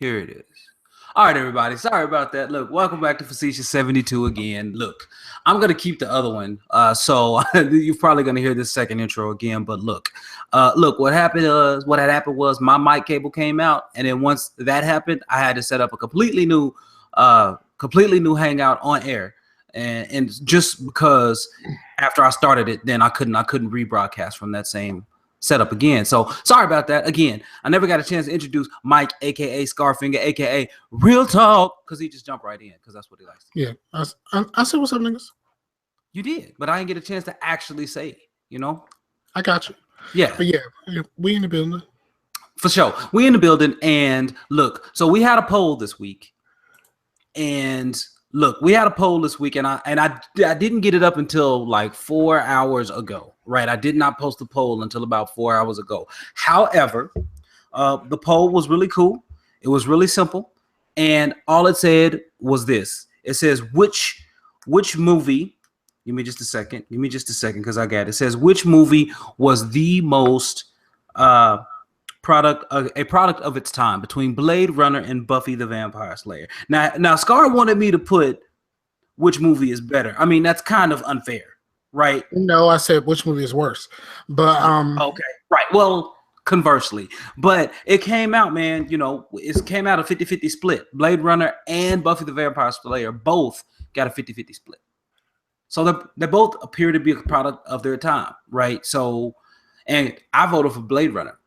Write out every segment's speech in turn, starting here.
Here it is. All right, everybody. Sorry about that. Look, welcome back to Facetious 72 again. Look, I'm going to keep the other one. So you're probably going to hear this second intro again. But look, what happened was my mic cable came out. And then once that happened, I had to set up a completely new Hangout on air. And just because after I started it, then I couldn't rebroadcast from that same setup again. So sorry about that. Again, I never got a chance to introduce Mike, aka Scarfinger, aka Real Talk, because he just jumped right in because that's what he likes. Yeah, I said what's up, niggas. You did, but I didn't get a chance to actually say it. You know. I got you. Yeah. But yeah, we in the building. For sure, we in the building, and look, so we had a poll this week, and I didn't get it up until like 4 hours ago, right? I did not post the poll until about 4 hours ago. However, the poll was really cool. It was really simple. And all it said was this. It says, which movie, give me just a second because I got it. It says, which movie was the most a product of its time between Blade Runner and Buffy the Vampire Slayer. Now Scar wanted me to put which movie is better. I mean, that's kind of unfair, right? No, I said which movie is worse. But okay, right. Well, conversely, but it came out, man, it came out a 50-50 split. Blade Runner and Buffy the Vampire Slayer both got a 50-50 split. So they both appear to be a product of their time, right? So, and I voted for Blade Runner,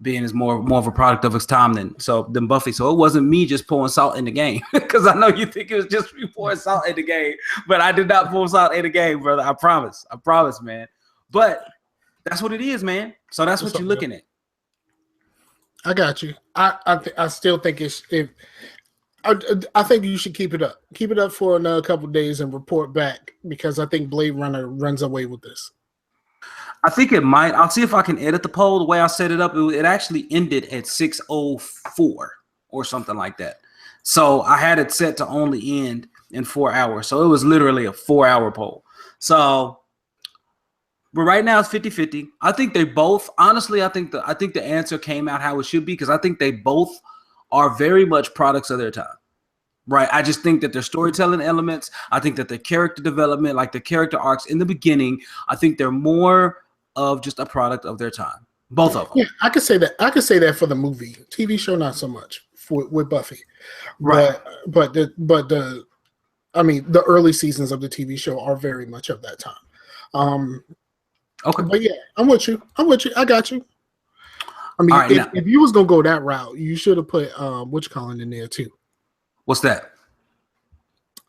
being is more of a product of its time than Buffy. So it wasn't me just pouring salt in the game, because I know you think it was just me pouring salt in the game, but I did not pour salt in the game, brother. I promise, man. But that's what it is, man. So that's what you're looking at. I got you. I still think I think you should keep it up. Keep it up for another couple of days and report back, because I think Blade Runner runs away with this. I think it might. I'll see if I can edit the poll the way I set it up. It actually ended at 6:04 or something like that. So I had it set to only end in 4 hours. So it was literally a 4-hour poll. So, but right now it's 50-50. I think they both, honestly, I think the answer came out how it should be, because I think they both are very much products of their time. Right. I just think that their storytelling elements, I think that their character development, like the character arcs in the beginning, I think they're more of just a product of their time. Both of them. Yeah, I could say that. I could say that for the movie. TV show, not so much with Buffy. Right. But the early seasons of the TV show are very much of that time. Okay. But yeah, I'm with you. I got you. I mean, right, if you was gonna go that route, you should have put Colin in there too. What's that?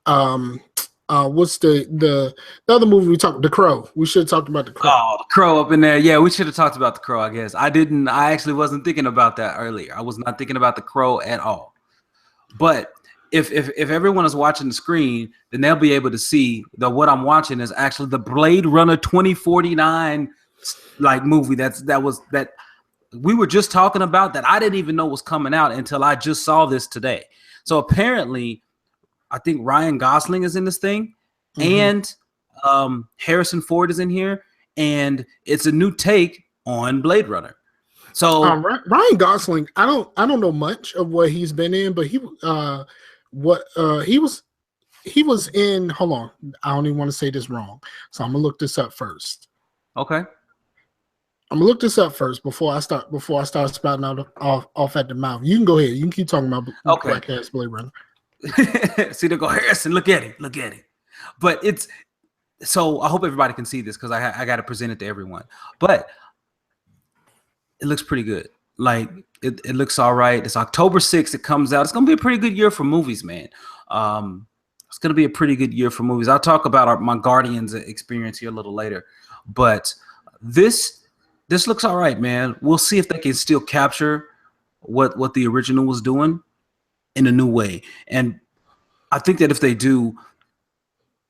What's the other movie we talked? The Crow. We should have talked about The Crow. Oh, The Crow up in there. Yeah, we should have talked about The Crow, I guess. I actually wasn't thinking about that earlier. I was not thinking about The Crow at all. But if everyone is watching the screen, then they'll be able to see that what I'm watching is actually the Blade Runner 2049 like movie that we were just talking about, that I didn't even know was coming out until I just saw this today. So apparently, I think Ryan Gosling is in this thing, and Harrison Ford is in here, and it's a new take on Blade Runner. So Ryan Gosling, I don't know much of what he's been in, but he was in. Hold on, I don't even want to say this wrong, so I'm gonna look this up first. Okay. I'm gonna look this up first before I start spouting out off at the mouth. You can go ahead. You can keep talking about Black Ass Blade Runner. See, there go Harrison. Look at it. But it's so I hope everybody can see this, because I got to present it to everyone. But it looks pretty good. Like it looks all right. It's October 6th. It comes out. It's gonna be a pretty good year for movies, man. It's gonna be a pretty good year for movies. I'll talk about my Guardians experience here a little later, but this looks all right, man. We'll see if they can still capture what the original was doing in a new way. And I think that if they do,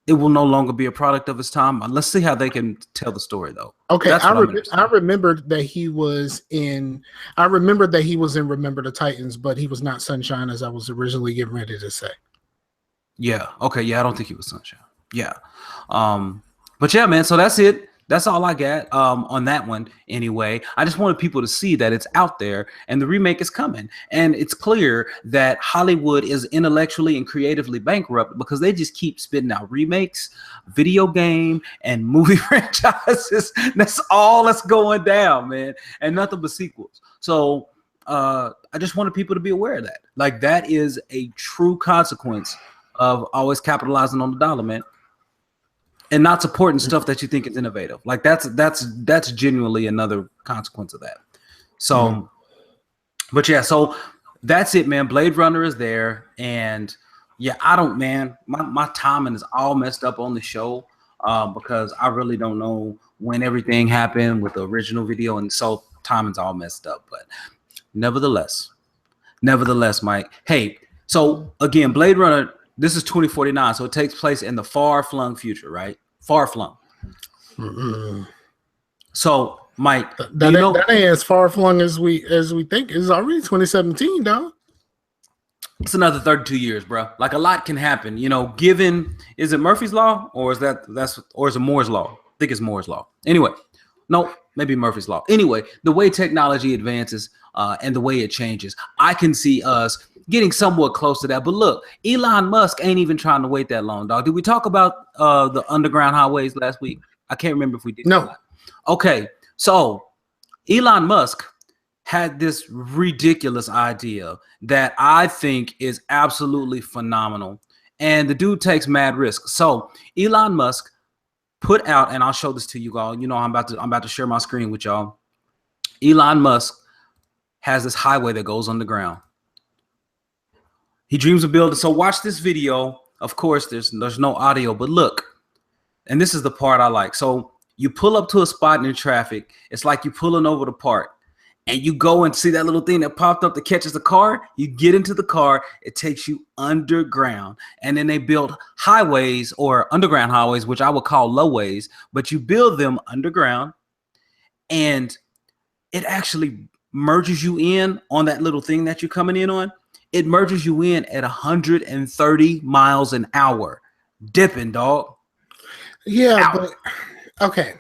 it will no longer be a product of its time. Let's see how they can tell the story, though. Okay, I remembered that he was in. I remembered that he was in Remember the Titans, but he was not Sunshine, as I was originally getting ready to say. Yeah. Okay. Yeah, I don't think he was Sunshine. Yeah. But yeah, man. So that's it. That's all I got on that one anyway. I just wanted people to see that it's out there and the remake is coming. And it's clear that Hollywood is intellectually and creatively bankrupt because they just keep spitting out remakes, video game, and movie franchises. That's all that's going down, man. And nothing but sequels. So I just wanted people to be aware of that. Like, that is a true consequence of always capitalizing on the dollar, man. And not supporting stuff that you think is innovative. Like, that's genuinely another consequence of that. So, but yeah, so that's it, man. Blade Runner is there, and yeah, my timing is all messed up on the show because I really don't know when everything happened with the original video, and so timing's all messed up. But nevertheless, Mike. Hey, so again, Blade Runner. This is 2049, so it takes place in the far-flung future, right? Far-flung. Mm-hmm. So, Mike, that ain't as far-flung as we think. It's already 2017, dog. It's another 32 years, bro. Like, a lot can happen, you know. Given, is it Murphy's Law or is it Moore's Law? I think it's Moore's Law. Anyway, no, maybe Murphy's Law. Anyway, the way technology advances and the way it changes, I can see us getting somewhat close to that. But look, Elon Musk ain't even trying to wait that long, dog. Did we talk about the underground highways last week? I can't remember if we did. No. Okay, so Elon Musk had this ridiculous idea that I think is absolutely phenomenal, and the dude takes mad risks. So Elon Musk put out, and I'll show this to you all. You know, I'm about to share my screen with y'all. Elon Musk has this highway that goes underground. He dreams of building. So watch this video. Of course, there's no audio, but look, and this is the part I like. So you pull up to a spot in traffic. It's like you pulling over the park, and you go and see that little thing that popped up that catches the car. You get into the car. It takes you underground, and then they build highways or underground highways, which I would call lowways, but you build them underground, and it actually merges you in on that little thing that you're coming in on. It merges you in at 130 miles an hour. Dipping, dog. Yeah, but okay.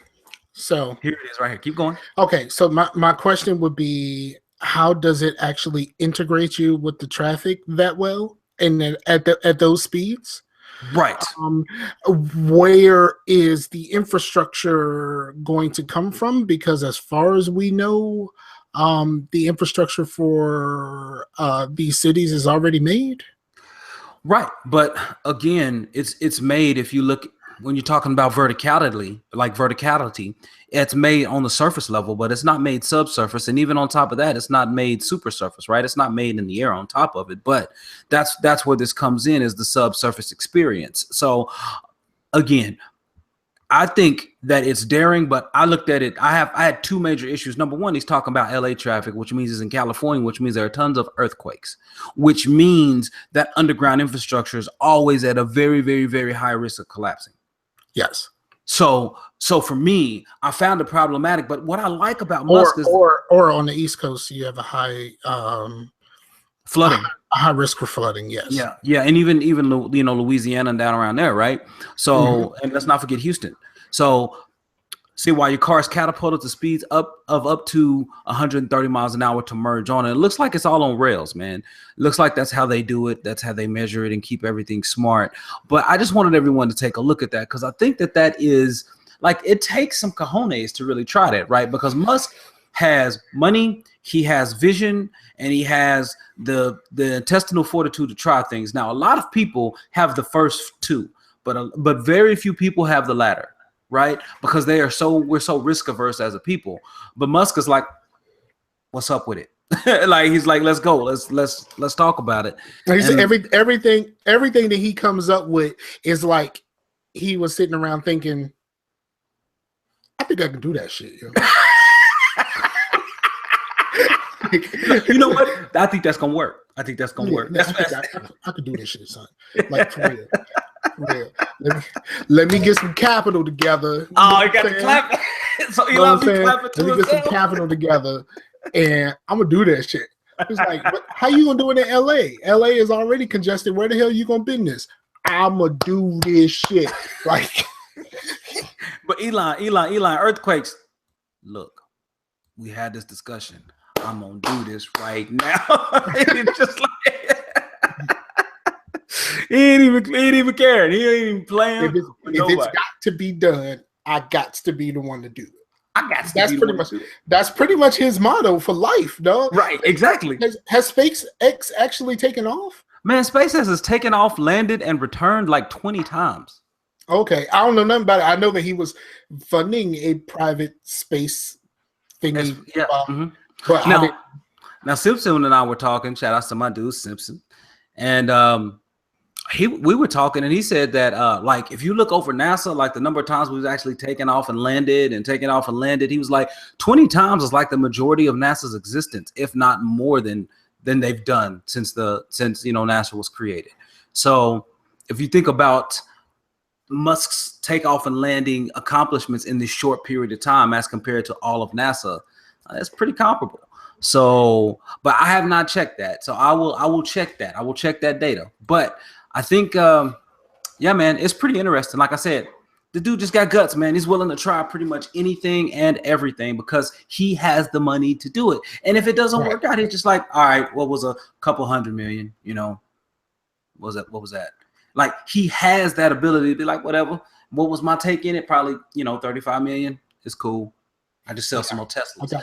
So here it is right here. Keep going. Okay, so my question would be, how does it actually integrate you with the traffic that well and then at those speeds? Right. Where is the infrastructure going to come from? Because as far as we know, the infrastructure for these cities is already made. Right, but again, it's made. If you look, when you're talking about verticality, it's made on the surface level, but it's not made subsurface, and even on top of that, it's not made super surface. Right, it's not made in the air on top of it. But that's where this comes in, is the subsurface experience. So again, I think that it's daring, but I looked at it. I had two major issues. Number one, he's talking about LA traffic, which means it's in California, which means there are tons of earthquakes, which means that underground infrastructure is always at a very, very, very high risk of collapsing. Yes. So for me, I found it problematic. But what I like about Musk is, or on the East Coast, you have a high flooding. A high risk for flooding, yes. Yeah, and even Louisiana and down around there, right? So and let's not forget Houston. So see, while your car is catapulted to speeds up to 130 miles an hour to merge on, and it looks like it's all on rails, man. It looks like that's how they do it. That's how they measure it and keep everything smart. But I just wanted everyone to take a look at that, because I think that is, like, it takes some cojones to really try that, right? Because Musk has money, he has vision, and he has the intestinal fortitude to try things. Now, a lot of people have the first two, but very few people have the latter, right? Because we're so risk averse as a people. But Musk is like, what's up with it? Like, he's like, let's go, let's talk about it. And everything that he comes up with is like, he was sitting around thinking, I think I can do that shit. Yo. You know what? I think that's gonna work. I could do this shit, son. Like, for real. For real. Let me get some capital together. Oh, you got to clap. So Elon be clapping to himself. Let me get some capital together, and I'm gonna do that shit. It's like, how you gonna do it in LA? LA is already congested. Where the hell you gonna business? I'ma do this shit. Like, but Elon, earthquakes. Look, we had this discussion. I'm gonna do this right now. It's just like he ain't even caring. He ain't even playing. If it's got to be done, I got to be the one to do it. That's pretty much his motto for life, dog. Right, exactly. Has SpaceX actually taken off? Man, SpaceX has taken off, landed, and returned like 20 times. Okay, I don't know nothing about it. I know that he was funding a private space thingy. Yeah. But now Simpson and I were talking. Shout out to my dude Simpson, and we were talking, and he said that like if you look over NASA, like the number of times we've actually taken off and landed, he was like 20 times is like the majority of NASA's existence, if not more than they've done since NASA was created. So if you think about Musk's takeoff and landing accomplishments in this short period of time as compared to all of NASA, that's pretty comparable. So, but I have not checked that. So I will check that. I will check that data. But I think, yeah, man, it's pretty interesting. Like I said, the dude just got guts, man. He's willing to try pretty much anything and everything because he has the money to do it. And if it doesn't work out, he's just like, all right, what was a couple $100 million, what was that? Like he has that ability to be like, whatever. What was my take in it? Probably, 35 million. It's cool. I just sell some more Teslas.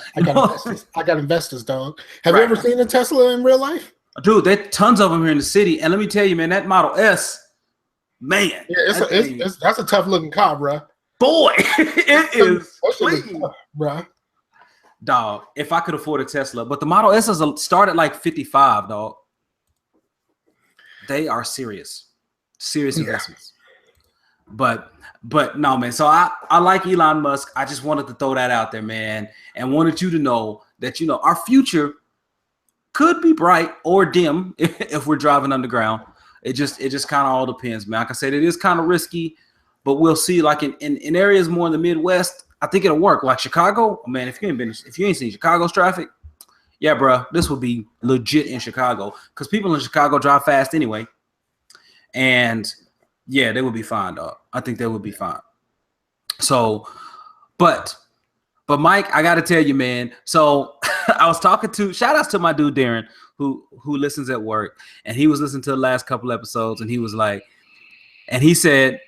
I got investors, dog. Have you ever seen a Tesla in real life? Dude, there's tons of them here in the city. And let me tell you, man, that Model S, man. Yeah, that's a tough looking car, bro. Boy, it is clean. Bro. Dog, if I could afford a Tesla, but the Model S is start at like 55, dog. They are serious investments. But no, man. So I like Elon Musk. I just wanted to throw that out there, man, and wanted you to know that our future could be bright or dim if we're driving underground. It just kind of all depends, man. Like I said, it is kind of risky, but we'll see. Like in areas more in the Midwest, I think it'll work. Like Chicago, man. If you ain't seen Chicago's traffic, yeah, bro, this would be legit in Chicago because people in Chicago drive fast anyway, and yeah, they would be fine, dog. I think they would be fine. So, but Mike, I got to tell you, man. So I was talking to, shout outs to my dude Darren, who listens at work, and he was listening to the last couple episodes, and he was like, and he said,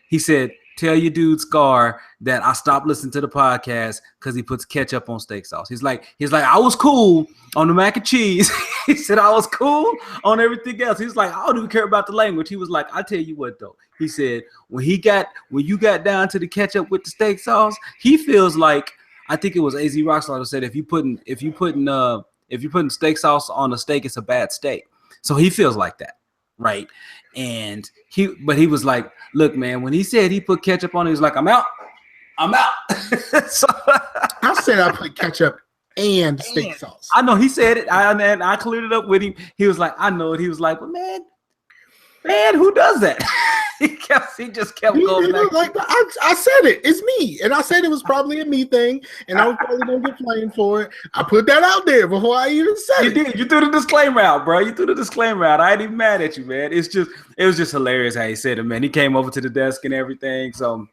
tell your dude Scar that I stopped listening to the podcast because he puts ketchup on steak sauce. He's like, I was cool on the mac and cheese. He said I was cool on everything else. He's like, I don't even care about the language. He was like, I tell you what though. He said when you got down to the ketchup with the steak sauce, he feels like, I think it was AZ Rockstar who said if you putting steak sauce on a steak, it's a bad steak. So he feels like that, right? And he was like, look, man, when he said he put ketchup on it, he was like, I'm out. So I said I put ketchup and steak sauce. I know he said it. I cleared it up with him. He was like, I know it. He was like, well, man, who does that? he just kept going. Like, I said it. It's me, and I said it was probably a me thing, and I was probably gonna get flamed for it. I put that out there before I even said it. You did. You threw the disclaimer out, bro. You threw the disclaimer out. I ain't even mad at you, man. It was just hilarious how he said it, man. He came over to the desk and everything. So,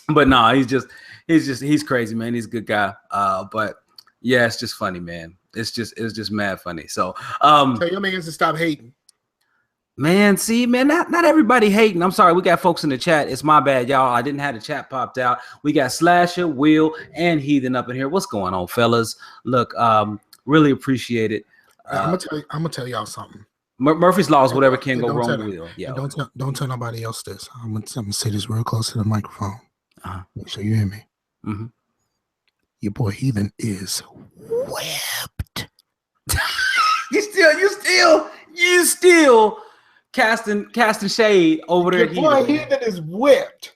but no, he's crazy, man. He's a good guy. But yeah, it's just funny, man. It was just mad funny. So, tell your man to stop hating. Man, see, man, not everybody hating. I'm sorry, we got folks in the chat. It's my bad, y'all. I didn't have the chat popped out. We got Slasher, Will, and Heathen up in here. What's going on, fellas? Look, really appreciate it. I'm gonna tell y'all something. Murphy's Law is whatever can go wrong with Will. Yeah. Don't tell nobody else this. I'm gonna say this real close to the microphone. Make sure you hear me. Mm-hmm. Your boy Heathen is whipped. You still casting shade over there. Your boy Heathen is whipped.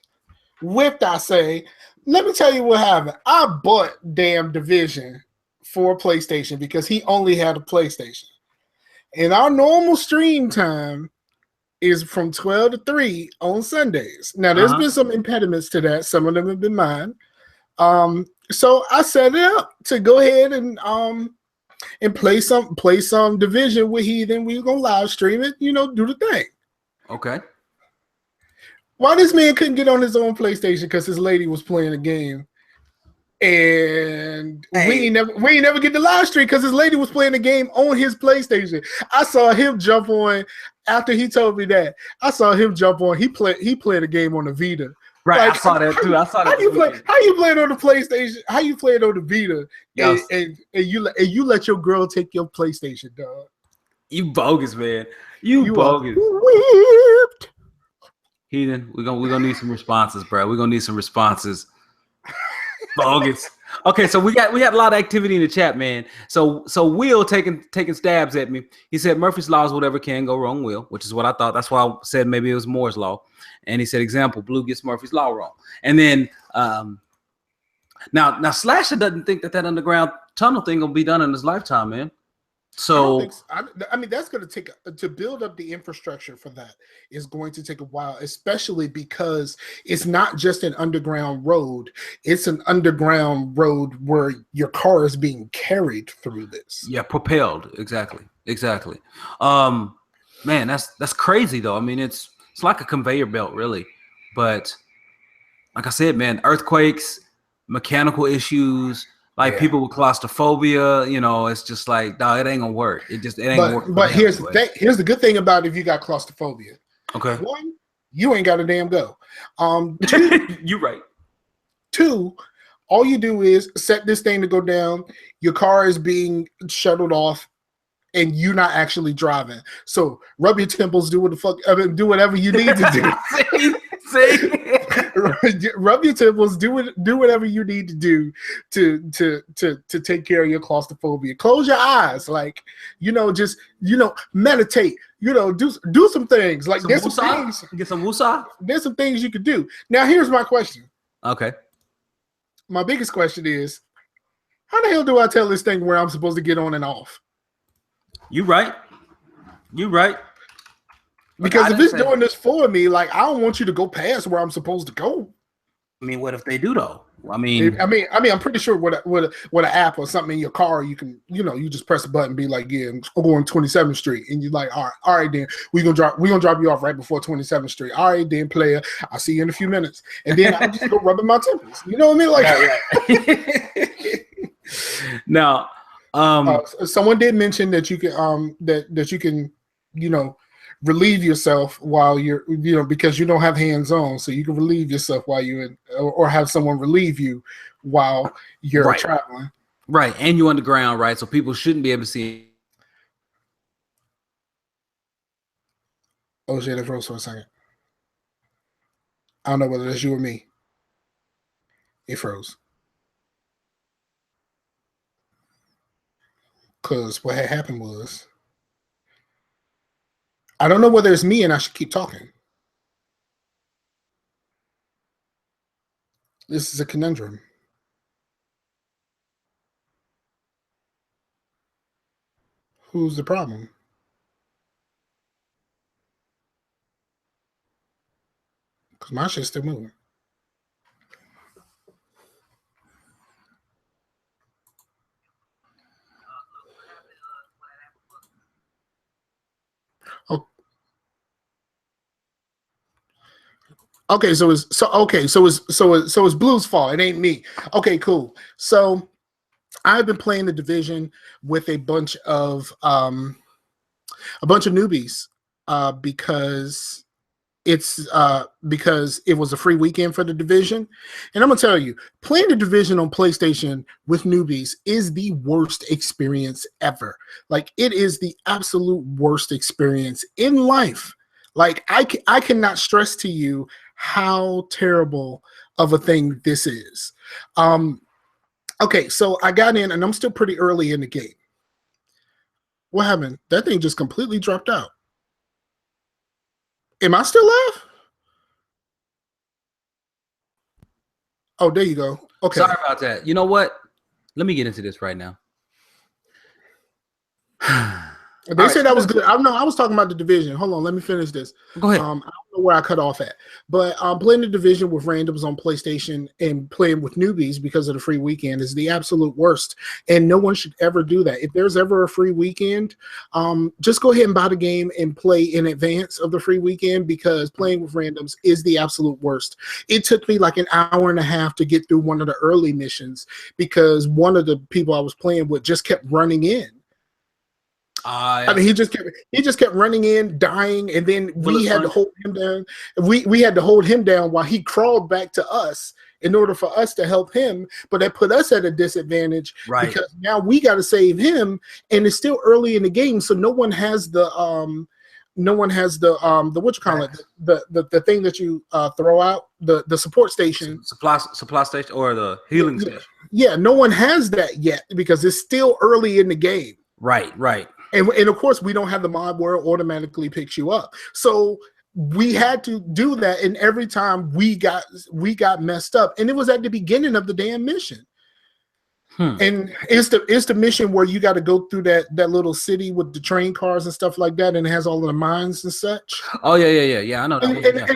Whipped, I say. Let me tell you what happened. I bought damn Division for PlayStation because he only had a PlayStation. And our normal stream time is from 12 to 3 on Sundays. Now, there's been some impediments to that. Some of them have been mine. So I set it up to go ahead and play some Division with Heathen. We're gonna live stream it, do the thing. Okay. Why this man couldn't get on his own PlayStation because his lady was playing a game, and we ain't never get the live stream because his lady was playing a game on his PlayStation. I saw him jump on after he told me that. I saw him jump on. He played a game on the Vita. Right, like, I saw that too. I saw that. How you play it on the PlayStation? How you play it on the Vita? Yes. And you let your girl take your PlayStation, dog. You bogus, man. You bogus. Whipped. Heathen, we're gonna need some responses, bro. We're gonna need some responses. Bogus. Okay, so we had a lot of activity in the chat, man. So Will taking stabs at me. He said Murphy's Law is whatever can go wrong, Will, which is what I thought. That's why I said maybe it was Moore's Law. And he said, example, Blue gets Murphy's Law wrong. And then now Slasher doesn't think that underground tunnel thing gonna be done in his lifetime, man. So I mean, that's going to take to build up the infrastructure for that is going to take a while, especially because it's not just an underground road. It's an underground road where your car is being carried through this. Yeah, propelled. Exactly. Man, that's crazy though. I mean, it's like a conveyor belt, really. But like I said, man, earthquakes, mechanical issues. Like people with claustrophobia, you know, it's just like, dog, it ain't gonna work. It ain't gonna work. But here's the good thing about if you got claustrophobia. Okay. One, you ain't got to damn go. Two, you're right. Two, all you do is set this thing to go down. Your car is being shuttled off, and you're not actually driving. So rub your temples, do whatever you need to do. See? Rub your temples, do whatever you need to do to take care of your claustrophobia. Close your eyes, like just meditate. Do some things. Like there's some things. Get some wusa. There's some things you could do. Now here's my question. Okay. My biggest question is, how the hell do I tell this thing where I'm supposed to get on and off? You right. Because if it's doing this for me, like I don't want you to go past where I'm supposed to go. I mean, what if they do though? I mean, I'm pretty sure with an app or something in your car, you can, you just press a button, and be like, yeah, I'm going 27th Street, and you're like, all right, then we're gonna drop you off right before 27th Street. All right, then, player, I'll see you in a few minutes, and then I just go rubbing my temples. You know what I mean? Like, now, someone did mention that you can that you can, relieve yourself while you're, because you don't have hands on, so you can relieve yourself while you're in, or have someone relieve you while you're traveling. Right, and you're underground, right? So people shouldn't be able to see. Oh shit, it froze for a second. I don't know whether that's you or me. It froze. Because what had happened was, I don't know whether it's me and I should keep talking. This is a conundrum. Who's the problem? Because my shit's still moving. Okay, so it's Blue's fault. It ain't me. Okay, cool. So I've been playing the Division with a bunch of newbies because it was a free weekend for the Division. And I'm gonna tell you, playing the Division on PlayStation with newbies is the worst experience ever. Like, it is the absolute worst experience in life. Like, I cannot stress to you how terrible of a thing this is. Okay, so I got in and I'm still pretty early in the game. What happened? That thing just completely dropped out. Am I still live? Oh, there you go. Okay. Sorry about that. You know what? Let me get into this right now. They said that was good. I know. I was talking about the division. Hold on, let me finish this. Go ahead. I don't know where I cut off at, but playing the division with randoms on PlayStation and playing with newbies because of the free weekend is the absolute worst, and no one should ever do that. If there's ever a free weekend, just go ahead and buy the game and play in advance of the free weekend, because playing with randoms is the absolute worst. It took me like an hour and a half to get through one of the early missions because one of the people I was playing with just kept running in. I mean, he just kept running in, dying, and then we had to hold him down. We had to hold him down while he crawled back to us in order for us to help him. But that put us at a disadvantage, right? Because now we got to save him, and it's still early in the game, so no one has the what you call it, the thing that you throw out, the support station, supply station, or the healing station. Yeah, no one has that yet because it's still early in the game. Right. And of course, we don't have the mod where it automatically picks you up. So we had to do that, and every time we got messed up, and it was at the beginning of the damn mission. And it's the mission where you got to go through that little city with the train cars and stuff like that, and it has all of the mines and such. Oh yeah. I know that.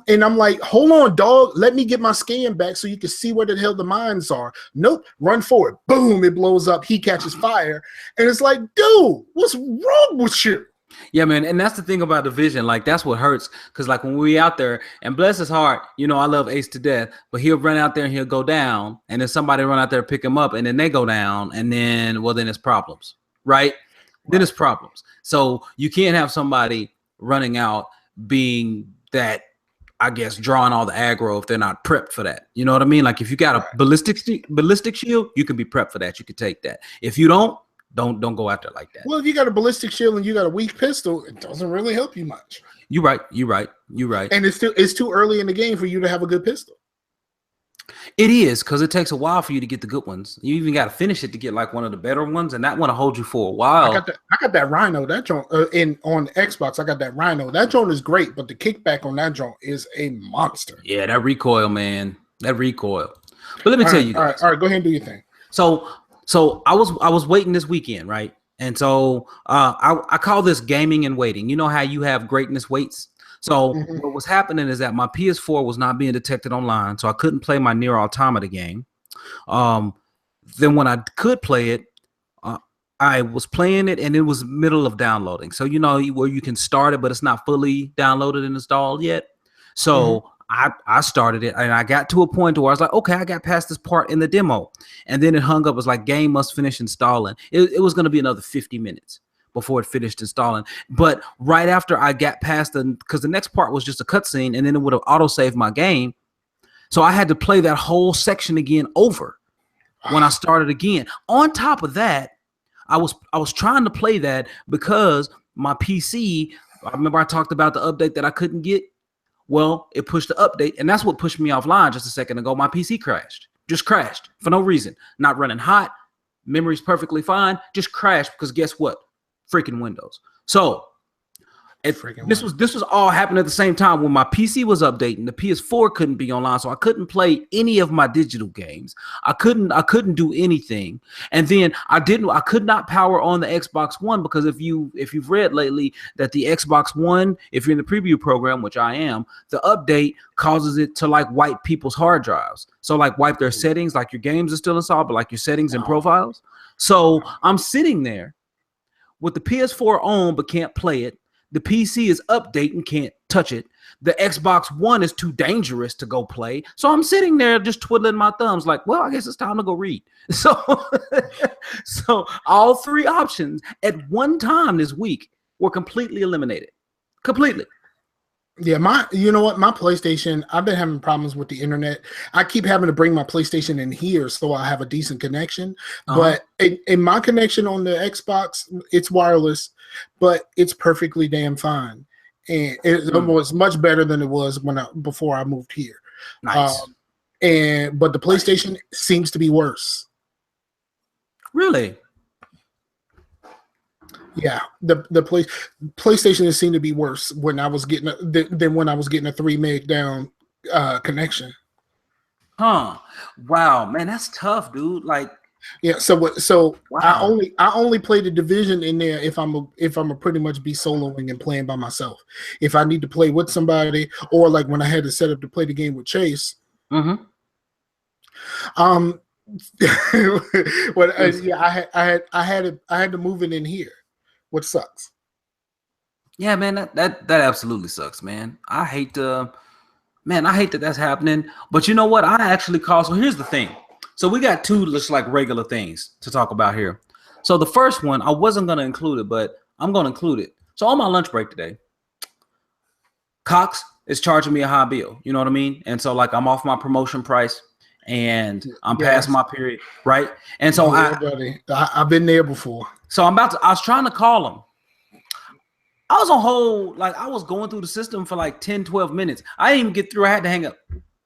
And I'm like, hold on, dog. Let me get my scan back so you can see where the hell the mines are. Nope. Run forward. Boom! It blows up. He catches fire, and it's like, dude, what's wrong with you? Yeah, man, and that's the thing about Division. Like, that's what hurts, because like when we out there, and bless his heart, you know, I love Ace to death, but he'll run out there and he'll go down, and then somebody run out there pick him up, and then they go down, and then then it's problems, right? Then it's problems. So you can't have somebody running out being that, I guess, drawing all the aggro if they're not prepped for that. You know what I mean? Like if you got a ballistic shield, you can be prepped for that. You can take that. If you don't go out there like that. Well, if you got a ballistic shield and you got a weak pistol, it doesn't really help you much. You're right. And it's too early in the game for you to have a good pistol. It is, because it takes a while for you to get the good ones. You even got to finish it to get like one of the better ones, and that one will hold you for a while. I got that Rhino. That joint on Xbox. I got that Rhino. That joint is great, but the kickback on that joint is a monster. Yeah, that recoil, man. That recoil. But let me tell you guys. All right, go ahead and do your thing. So I was waiting this weekend, right? And so I call this gaming and waiting. You know how you have greatness waits? So what was happening is that my PS4 was not being detected online, so I couldn't play my Nier Automata game. Then when I could play it, I was playing it, and it was middle of downloading. So you know where you can start it, but it's not fully downloaded and installed yet. So I started it, and I got to a point where I was like, okay, I got past this part in the demo, and then it hung up. It was like, game must finish installing. It was going to be another 50 minutes before it finished installing. But right after I got past because the next part was just a cutscene, and then it would have auto-saved my game. So I had to play that whole section again over when I started again. On top of that, I was trying to play that because my PC, I remember I talked about the update that I couldn't get. Well, it pushed the update, and that's what pushed me offline just a second ago. My PC crashed. Just crashed for no reason. Not running hot. Memory's perfectly fine. Just crashed because guess what? Freaking Windows. So this was all happening at the same time when my PC was updating. The PS4 couldn't be online, so I couldn't play any of my digital games. I couldn't do anything. And then I could not power on the Xbox One, because if you've read lately that the Xbox One, if you're in the preview program, which I am, the update causes it to like wipe people's hard drives. So like wipe their settings, like your games are still installed, but like your settings and profiles. So I'm sitting there with the PS4 on but can't play it. The PC is updating, can't touch it. The Xbox One is too dangerous to go play. So I'm sitting there just twiddling my thumbs like, well, I guess it's time to go read. So all three options at one time this week were completely eliminated. Completely. Yeah, you know what? My PlayStation, I've been having problems with the internet. I keep having to bring my PlayStation in here so I have a decent connection. But in my connection on the Xbox, it's wireless, but it's perfectly damn fine. And it was much better than it was before I moved here. Nice. But the PlayStation seems to be worse. Really? Yeah, the PlayStation seemed to be worse when I was getting than when I was getting a 3 meg down connection. Huh? Wow, man, that's tough, dude. Like, Yeah. So what? So Wow. I only play the division in there if I'm a pretty much be soloing and playing by myself. If I need to play with somebody, or like when I had to set up to play the game with Chase, Mm-hmm. um, well, Yes. yeah, I had to move it in here, which sucks. Yeah, man, that absolutely sucks, man. I hate man, I hate that that's happening. But you know what? I actually call. So here's the thing. So we got two just like regular things to talk about here. So the first one, I wasn't gonna include it, but I'm gonna include it. So on my lunch break today, Cox is charging me a high bill. You know what I mean? And so like I'm off my promotion price and I'm past Yes. my period, right? And so Yeah, buddy. I've been there before. I'm about to. I was trying to call him. I was on hold, like I was going through the system for like 10, 12 minutes. I didn't even get through. I had to hang up.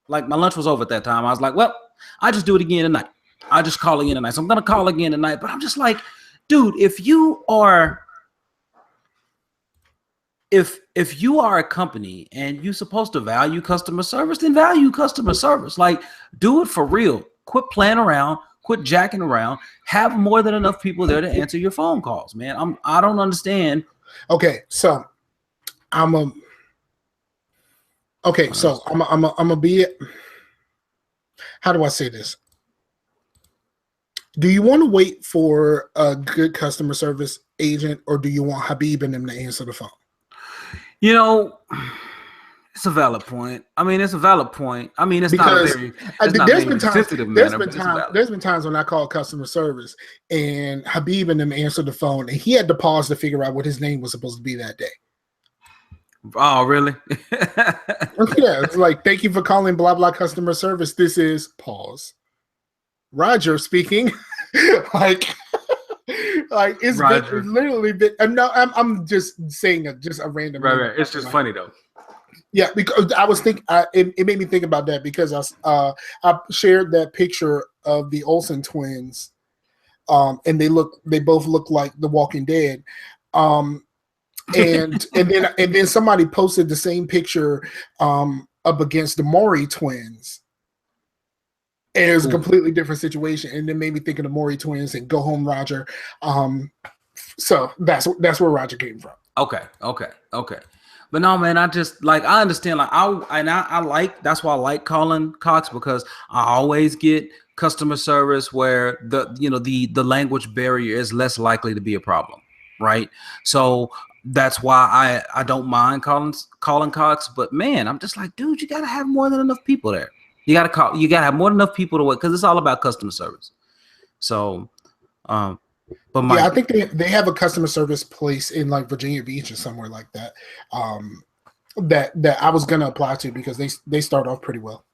Like my lunch was over at that time. I was like, well, I just do it again tonight. I just call again tonight. So I'm gonna call again tonight. But I'm just like, dude, if you are a company and you're supposed to value customer service, then value customer service. Like, do it for real. Quit playing around, quit jacking around. Have more than enough people there to answer your phone calls, man. I don't understand. Okay, so I'm a. Okay, so I'm a be. How do I say this? Do you want to wait for a good customer service agent, or do you want Habib and them to answer the phone? You know, it's a valid point. I mean, it's a valid point. I mean, it's Because not a very, there's been times sensitive manner, but it's valid. there's been times when I call customer service and Habib and them answered the phone, and he had to pause to figure out what his name was supposed to be that day. Oh, really? Yeah, it's like, thank you for calling blah blah customer service. This is pause. Roger speaking. like it's literally been. I'm just saying just a random. Right. It's just funny though. Yeah, because I was thinking, it made me think about that because I shared that picture of the Olsen twins, and they both look like The Walking Dead, and then somebody posted the same picture up against the Maury twins. And it was a completely different situation, and then made me think of the Maury twins and Go Home Roger. So that's where Roger came from. Okay. But no, man, I just like I understand. Like I like that's why I like calling Cox, because I always get customer service where the language barrier is less likely to be a problem, right? So that's why I don't mind calling Cox. But man, I'm just like, dude, you gotta have more than enough people there. You gotta have more than enough people to work, because it's all about customer service. So, but Mike, yeah, I think they have a customer service place in like Virginia Beach or somewhere like that. That I was gonna apply to because they start off pretty well.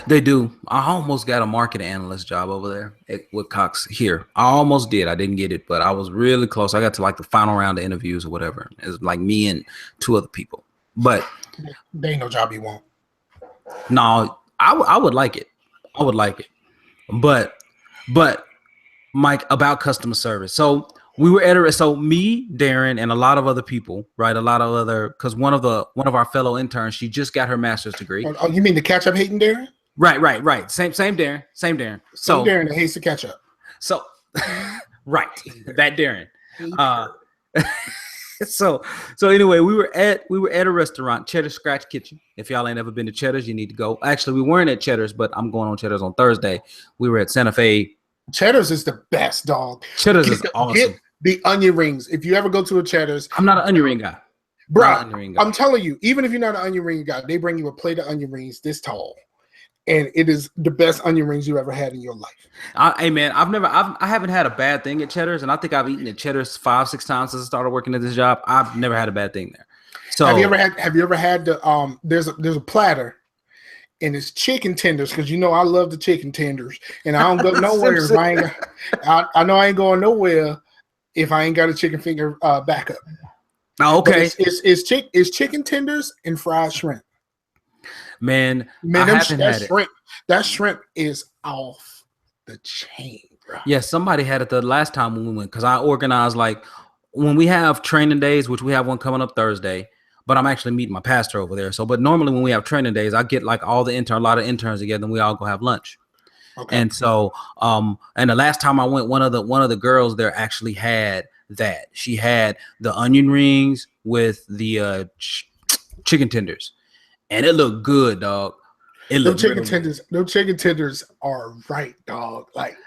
They do. I almost got a market analyst job over there with Cox here. I almost did. I didn't get it, but I was really close. I got to like the final round of interviews or whatever. It's like me and two other people. But they ain't no job you want. No, I would like it. I would like it. But Mike, about customer service. So we were at so me, Darren, and a lot of other people, right? A lot of other, because one of our fellow interns, she just got her master's degree. Oh, you mean the catch up hating Darren? Right. Same Darren. So Darren that hates to catch up. So right, that Darren. So anyway, we were at a restaurant, Cheddar Scratch Kitchen. If y'all ain't ever been to Cheddar's, you need to go. Actually, we weren't at Cheddar's, but I'm going on Cheddar's on Thursday. We were at Santa Fe. Cheddar's is the best, dog. Cheddar's is awesome. Get the onion rings. If you ever go to a Cheddar's, I'm not an onion ring guy. Bro, I'm telling you, even if you're not an onion ring guy, they bring you a plate of onion rings this tall. And it is the best onion rings you ever had in your life. Hey man, I haven't had a bad thing at Cheddar's, and I think I've eaten at Cheddar's 5-6 times since I started working at this job. I've never had a bad thing there. So have you ever had the there's a platter, and it's chicken tenders, because you know I love the chicken tenders, and I don't go nowhere if I ain't. I know I ain't going nowhere if I ain't got a chicken finger backup. Oh, okay. It's chicken tenders and fried shrimp. Man, I haven't had it. That shrimp is off the chain, bro. Yeah, somebody had it the last time when we went, because I organized, like, when we have training days, which we have one coming up Thursday, but I'm actually meeting my pastor over there. So, but normally when we have training days, I get like a lot of interns together, and we all go have lunch. Okay. And so, and the last time I went, one of the girls there actually had that. She had the onion rings with the chicken tenders, and it looked good, dog. It Them looked chicken tenders, them chicken tenders are right, dog. Like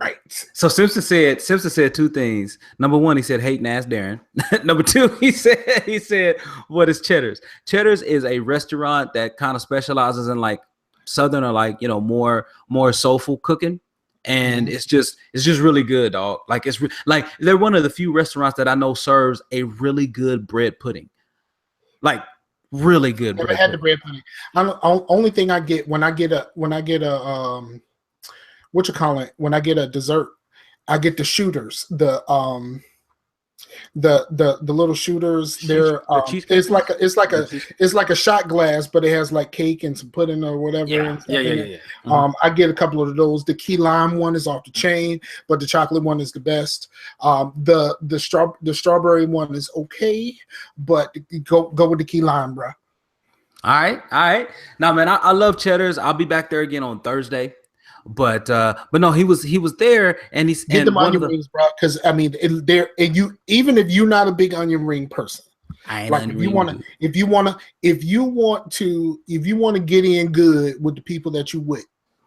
right. So Simpson said two things. Number one, he said, "Hating ass Darren." Number two, he said, "What is Cheddar's?" Cheddar's is a restaurant that kind of specializes in like Southern or like, you know, more soulful cooking, and it's just really good, dog. Like like they're one of the few restaurants that I know serves a really good bread pudding, like really good. Never had the bread pudding. Only thing I get when I get a what you call it, when I get a dessert, I get the shooters, the little shooters. They're it's like a shot glass, but it has like cake and some pudding or whatever. Yeah. Mm-hmm. I get a couple of those. The key lime one is off the chain, but the chocolate one is the best. The strawberry one is okay, but go with the key lime, bro. All right. Now, man, I love Cheddar's. I'll be back there again on Thursday. But no, he was there, and he's get them onion rings, bro. Because I mean, you even if you're not a big onion ring person, like if you want to get in good with the people that you with,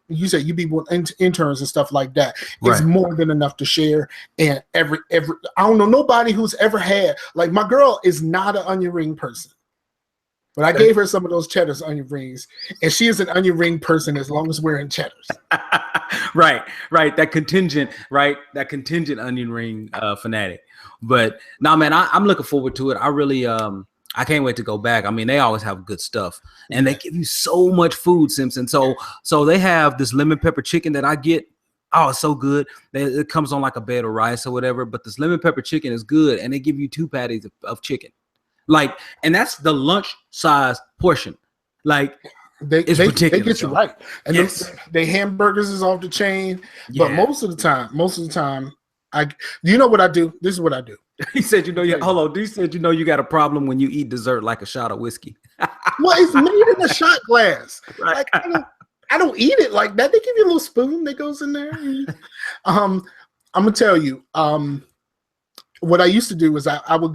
you say you be with interns and stuff like that. It's more than enough to share. And every I don't know nobody who's ever had, like, my girl is not an onion ring person. But I gave her some of those Cheddar's onion rings, and she is an onion ring person as long as we're in Cheddar's. Right. That contingent onion ring fanatic. But no, man, I'm looking forward to it. I really I can't wait to go back. I mean, they always have good stuff, and they give you so much food, Simpson. So they have this lemon pepper chicken that I get. Oh, it's so good. It comes on like a bed of rice or whatever. But this lemon pepper chicken is good, and they give you 2 patties of chicken. Like, and that's the lunch size portion. Like, it's ridiculous. They get you right. And they hamburgers is off the chain. Yeah. But most of the time, you know what I do? This is what I do. He said, hold on. He said, you got a problem when you eat dessert like a shot of whiskey. Well, it's made in a shot glass. Right. Like, I don't eat it like that. They give you a little spoon that goes in there. I'm gonna tell you. What I used to do was I would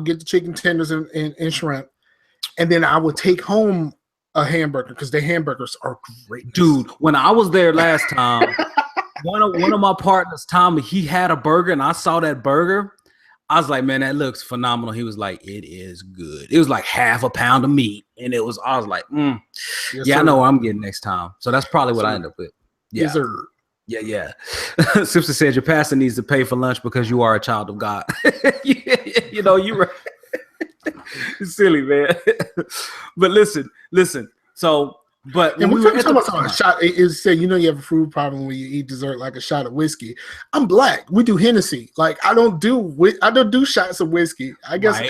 get the chicken tenders and shrimp, and then I would take home a hamburger because the hamburgers are great. Dude, when I was there last time, one of my partners, Tommy, he had a burger, and I saw that burger. I was like, man, that looks phenomenal. He was like, it is good. It was like half a pound of meat, and I was like, yes, I know what I'm getting next time. So that's probably what I end up with. Yeah. Yes, sir. Yeah. Simpson said your pastor needs to pay for lunch because you are a child of God. You're right. It's silly, man. But listen. So, but when we were talking about a shot, it said, you have a food problem when you eat dessert like a shot of whiskey. I'm black. We do Hennessy. Like, I don't do shots of whiskey. I guess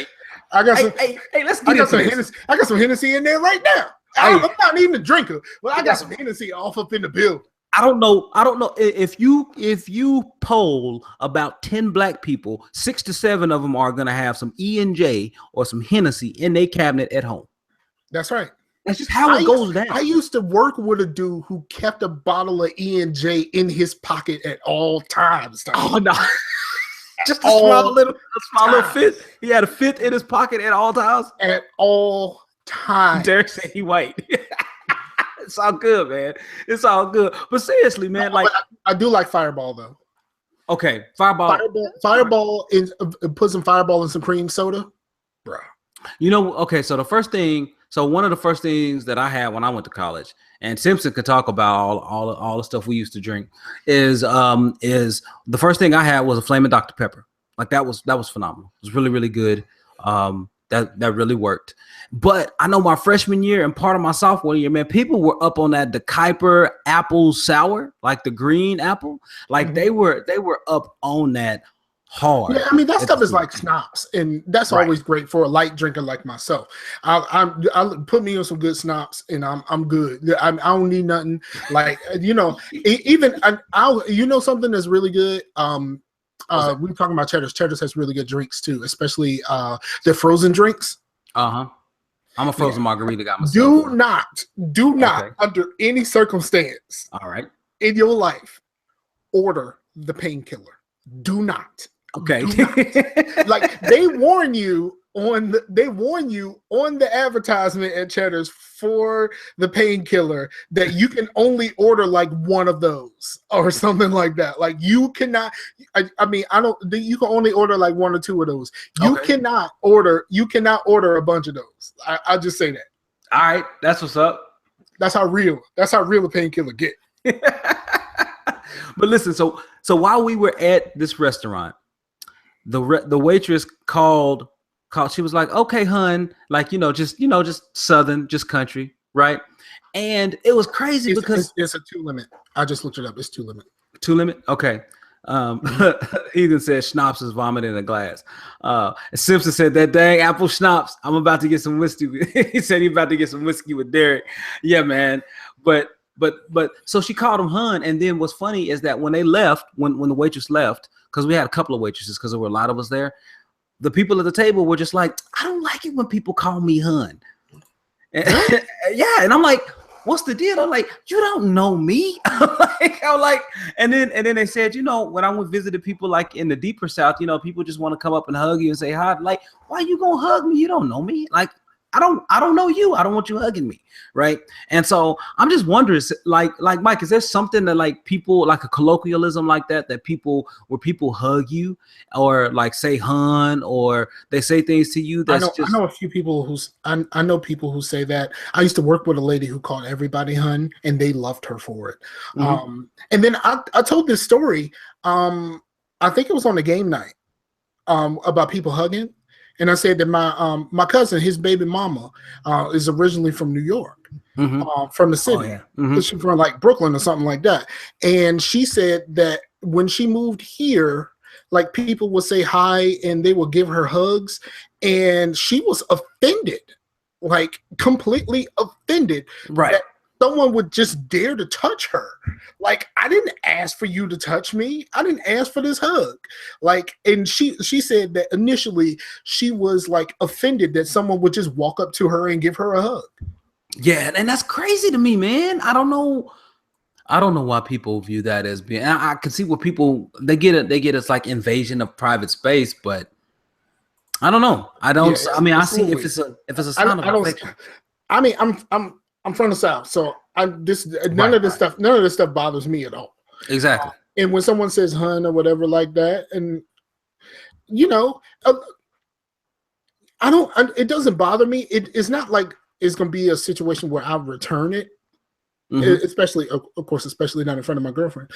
I got some Hennessy in there right now. I'm not even a drinker, but I got some Hennessy off up in the building. I don't know if you poll about 10 black people, 6 to 7 of them are gonna have some E&J or some Hennessy in their cabinet at home. That's right. That's just how it goes down. I used to work with a dude who kept a bottle of E&J in his pocket at all times. Oh no. Just a small little fit. He had a fit in his pocket at all times. At all times. Derek said he white. It's all good, man. It's all good. But seriously, man, like, I do like Fireball though. Okay, Fireball is put some Fireball in some cream soda, bro. Okay. So one of the first things that I had when I went to college, and Simpson could talk about all the stuff we used to drink, is the first thing I had was a Flamin' Dr. Pepper. Like that was phenomenal. It was really, really good. That really worked. But I know my freshman year and part of my sophomore year, man, people were up on that the Kuiper apple sour, like the green apple. Like they were up on that hard. Yeah, I mean that stuff is like schnapps, and that's always great for a light drinker like myself. I'll put me on some good schnapps, and I'm good. I don't need nothing. Like even something that's really good. We're talking about Cheddar's. Cheddar's has really good drinks too, especially their frozen drinks. I'm a frozen margarita guy myself. Do not under any circumstance. All right. in your life, order the painkiller. Do not. Okay. Do not. Like they warn you on the advertisement at Cheddar's for the painkiller that you can only order like one of those or something like that. Like you cannot. I mean, you can only order like one or two of those. You cannot order a bunch of those. I just say that. All right, that's what's up. That's how real a painkiller get. But listen, so while we were at this restaurant, the waitress called. She was like, "Okay, hun," like just Southern, just country, right? And it was crazy because it's a 2 limit. I just looked it up. It's 2 limit. 2 limit. Okay. Heathen said schnapps is vomit in a glass. Simpson said that dang apple schnapps. I'm about to get some whiskey. He said he's about to get some whiskey with Derek. Yeah, man. But so she called him hun, and then what's funny is that when they left, when the waitress left, because we had a couple of waitresses because there were a lot of us there. The people at the table were just like, I don't like it when people call me hun. Yeah, and I'm like, what's the deal? I'm like, you don't know me. I'm like, and then they said, when I went visited people like in the deeper South, people just want to come up and hug you and say hi. Like, why you gonna hug me? You don't know me. Like, I don't know you. I don't want you hugging me, right? And so I'm just wondering, like Mike, is there something that like people like a colloquialism like that people where people hug you or like say hun or they say things to you? I know a few people I know people who say that. I used to work with a lady who called everybody hun, and they loved her for it. Mm-hmm. And then I told this story. I think it was on the game night about people hugging. And I said that my cousin, his baby mama, is originally from New York, from the city. Oh, yeah. Mm-hmm. She's from like Brooklyn or something like that. And she said that when she moved here, like people would say hi and they would give her hugs. And she was offended, like completely offended. Right. That someone would just dare to touch her. Like, I didn't ask for you to touch me. I didn't ask for this hug. Like, and she said that initially she was like offended that someone would just walk up to her and give her a hug. Yeah, and that's crazy to me, man. I don't know why people view that as being. I can see what people they get it as like invasion of private space, but I don't know. I don't. Yeah, I mean, I see if it's a sign of affection. I mean, I'm from the South, so none of this stuff bothers me at all. Exactly. And when someone says hun or whatever like that, and it doesn't bother me. It's not like it's going to be a situation where I'll return it, especially not in front of my girlfriend.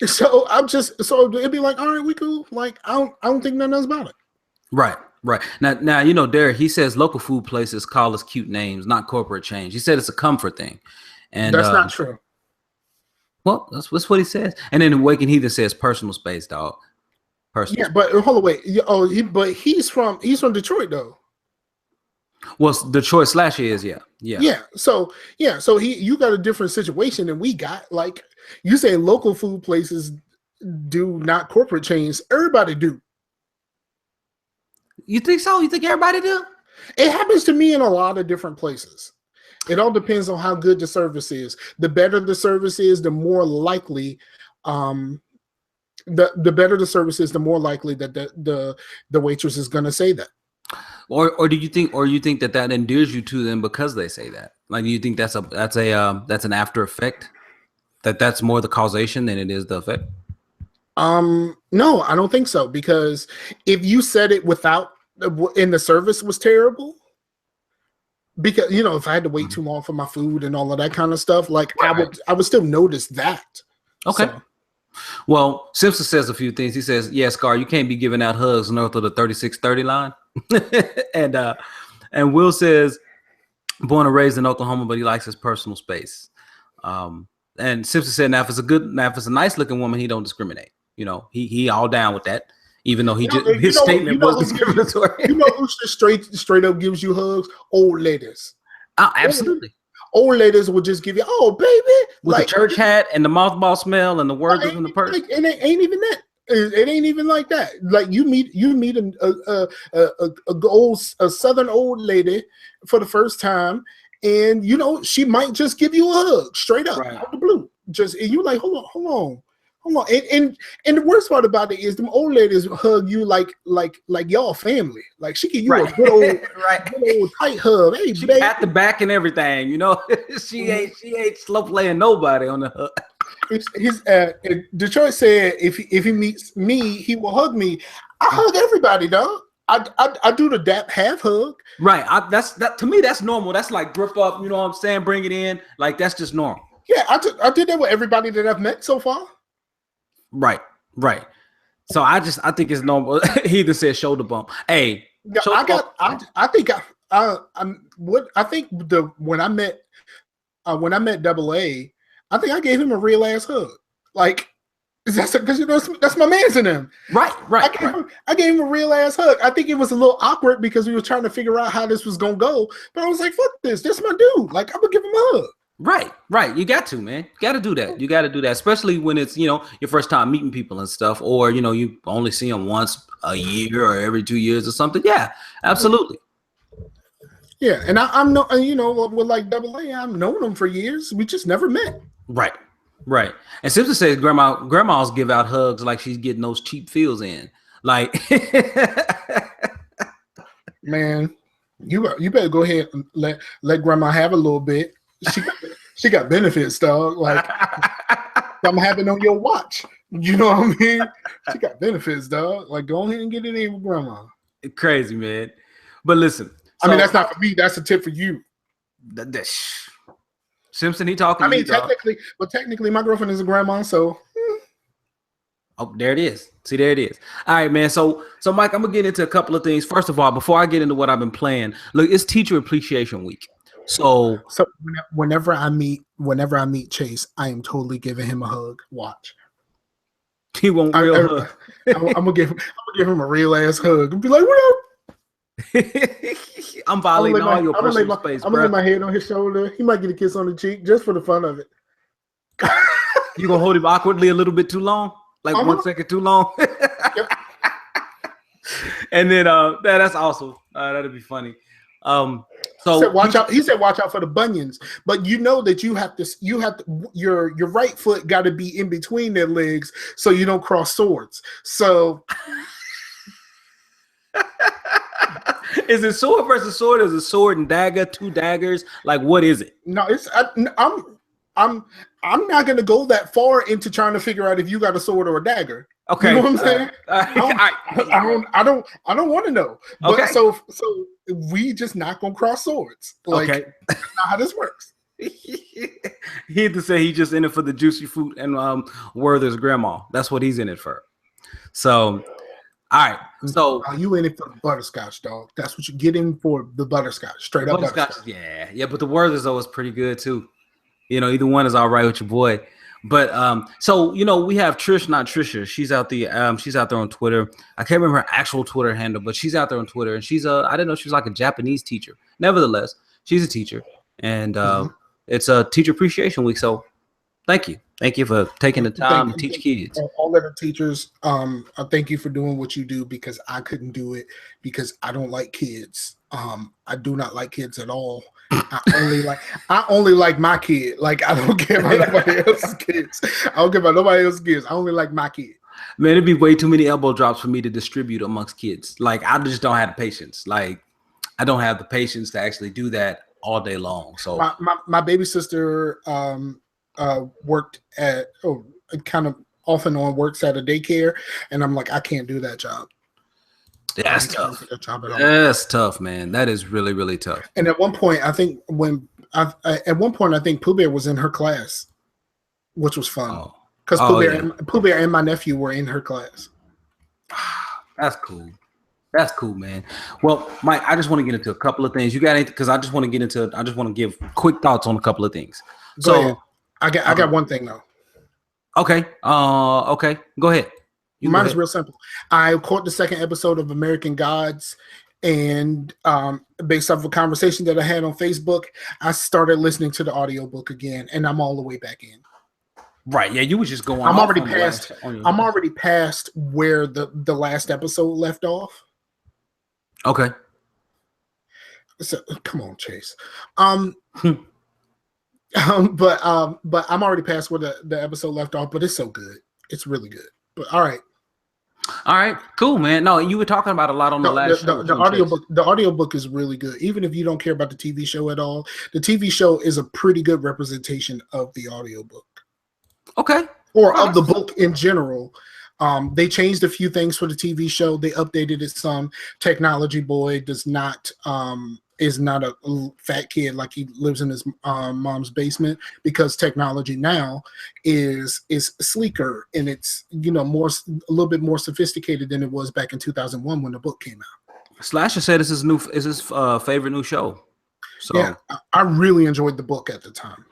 So it'd be like, all right, we cool. Like I don't think nothing else about it. Right. Now, Derek, he says local food places call us cute names, not corporate chains. He said it's a comfort thing. And that's not true. Well, that's what he says. And then Awakened Heathen says personal space, dog. Personal. Yeah, but hold on, wait. But he's from Detroit, though. Well, Detroit / is, yeah. So you got a different situation than we got. Like you say, local food places do, not corporate chains. Everybody do. You think so? You think everybody do? It happens to me in a lot of different places. It all depends on how good the service is. The better the service is, the more likely, the better the service is, the more likely that the waitress is going to say that. Or do you think that endears you to them because they say that? Like, do you think that's an after effect? That's more the causation than it is the effect? No, I don't think so, because if you said it and the service was terrible, because if I had to wait too long for my food and all of that kind of stuff, like right. I would still notice that. Okay. So. Well, Simpson says a few things. He says, "Yeah, Scar, you can't be giving out hugs north of the 3630 line." and Will says, "Born and raised in Oklahoma, but he likes his personal space." And Simpson said, "Now if it's a nice looking woman, he don't discriminate. He all down with that, even though his statement was discriminatory." You know who straight up gives you hugs? Old ladies. Oh, absolutely. Old ladies will just give you, "Oh, baby," with the church hat and the mozzball smell and the words from the purse. And it ain't even that. It ain't even like that. Like you meet a Southern old lady for the first time, and you know she might just give you a hug straight up Right. out the blue. Just and you're like, hold on. And the worst part about it is them old ladies hug you like y'all family. Like she give you a good old good old tight hug. Hey, She baby. pat the back and everything, you know. she ain't slow playing nobody on the hug. Detroit said if he meets me, he will hug me. I hug everybody, dog. I do the dap half hug. Right. That to me, that's normal. That's like grip up, you know what I'm saying? Bring it in. Like that's just normal. Yeah, I did that with everybody that I've met so far. Right. So I think it's normal. Heathen said shoulder bump. Hey, yeah, when I met Double A, I think I gave him a real ass hug. Like, because you know that's my man's in him. Right. I gave him a real ass hug. I think it was a little awkward because we were trying to figure out how this was gonna go. But I was like, fuck this. This my dude. Like, I'm gonna give him a hug. Right. You got to, man. You got to do that. You got to do that, especially when it's, you know, your first time meeting people and stuff, or, you know, you only see them once a year or every 2 years or something. Yeah, absolutely. Yeah, and I'm no, you know, with like Double A, I've known them for years. We just never met. Right. And Simpson says grandmas give out hugs like she's getting those cheap feels in. Like, man, you better go ahead and let grandma have a little bit. She got benefits, dog. Like something happened on your watch. You know what I mean? She got benefits, dog. Like go ahead and get it in with grandma. Crazy, man. But listen, I mean that's not for me. That's a tip for you. Simpson, he talking. I mean, technically, my girlfriend is a grandma, so. Oh, there it is. See, there it is. All right, man. So Mike, I'm gonna get into a couple of things. First of all, before I get into what I've been playing, look, it's Teacher Appreciation Week. So whenever I meet Chase, I am totally giving him a hug. Watch. He won't hug. I'm gonna give him a real ass hug and be like, "What up?" I'm violating all your personal space. I'm gonna lay my head on his shoulder. He might get a kiss on the cheek just for the fun of it. You gonna hold him awkwardly a little bit too long, like 1 second too long. Yep. And then that's awesome. That'd be funny. So he said watch out for the bunions, but you know that you have to your right foot got to be in between their legs so you don't cross swords. So is it sword versus sword? Is it sword and dagger, 2 daggers? Like what is it? No, I'm not gonna go that far into trying to figure out if you got a sword or a dagger. Okay, you know what I'm saying? I don't want to know. But okay, so we just not gonna cross swords. Like, okay, that's not how this works. He had to say he's just in it for the juicy fruit and Werther's grandma. That's what he's in it for. So, all right. So you in it for the butterscotch, dog? That's what you get in for, the butterscotch, straight up butterscotch. Yeah. But the Werther's though is pretty good too. You know, either one is all right with your boy. But so you know, we have Trish, not Trisha. She's out there on Twitter. I can't remember her actual Twitter handle, but she's out there on Twitter, and she's I didn't know she was like a Japanese teacher. Nevertheless, she's a teacher, and it's a Teacher Appreciation Week. So thank you for taking the time to teach kids. All of the teachers, I thank you for doing what you do, because I couldn't do it because I don't like kids. I do not like kids at all. I only like my kid. Like I don't care about nobody else's kids. I don't care about nobody else's kids. I only like my kid. Man, it'd be way too many elbow drops for me to distribute amongst kids. Like I just don't have the patience. Like I don't have the patience to actually do that all day long. So my baby sister worked at kind of off and on works at a daycare, and I'm like, I can't do that job. That's tough. That's tough, man. That is really, really tough. And at one point, I think Pooh Bear was in her class, which was fun because Pooh Bear and my nephew were in her class. That's cool. That's cool, man. Well, Mike, I just want to get into a couple of things. You got anything? Because I just want to give quick thoughts on a couple of things. So I got one thing though. Okay. Okay. Go ahead. Mine is real simple. I caught the second episode of American Gods, and based off a conversation that I had on Facebook, I started listening to the audiobook again, and I'm all the way back in. Right. Yeah, you was just going. I'm already past where the last episode left off. Okay. So come on, Chase. But I'm already past where the episode left off. But it's so good. It's really good. But all right. All right, cool, man. No, you were talking about a lot on the last show. The audiobook is really good. Even if you don't care about the TV show at all, the TV show is a pretty good representation of the audiobook. Okay. Or of the book in general. They changed a few things for the TV show. They updated it some. Technology Boy is not a fat kid like he lives in his mom's basement, because technology now is sleeker, and it's a little bit more sophisticated than it was back in 2001 when the book came out. Slasher said this is his favorite new show. So yeah, I really enjoyed the book at the time.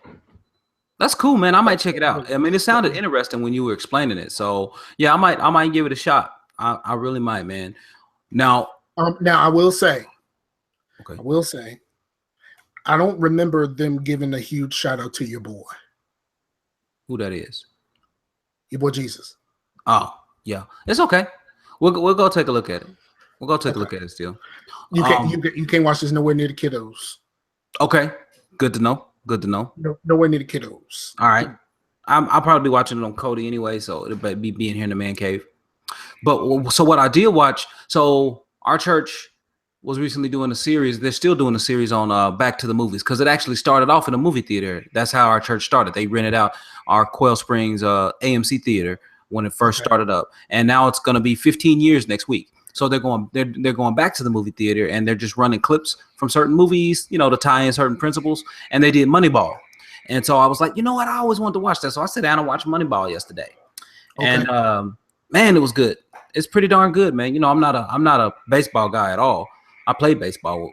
That's cool, man. I might check it out. I mean, it sounded interesting when you were explaining it. So yeah, I might give it a shot. I really might, man. Now I will say. Okay. I will say, I don't remember them giving a huge shout out to your boy. Who that is? Your boy Jesus. Oh, yeah. It's okay. We'll go take a look at it. We'll go take a look at it still. You can't watch this nowhere near the kiddos. Okay. Good to know. Good to know. No, nowhere near the kiddos. All right. I'll probably be watching it on Cody anyway, so it'll be being here in the man cave. But so what I did watch, so our church was recently doing a series. They're still doing a series on Back to the Movies, because it actually started off in a movie theater. That's how our church started. They rented out our Quail Springs AMC theater when it first started up, and now it's going to be 15 years next week. So they're going back to the movie theater, and they're just running clips from certain movies, to tie in certain principles. And they did Moneyball, and so I was like, you know what, I always wanted to watch that. So I sat down and watched Moneyball yesterday, and man, it was good. It's pretty darn good, man. I'm not a baseball guy at all. I played baseball,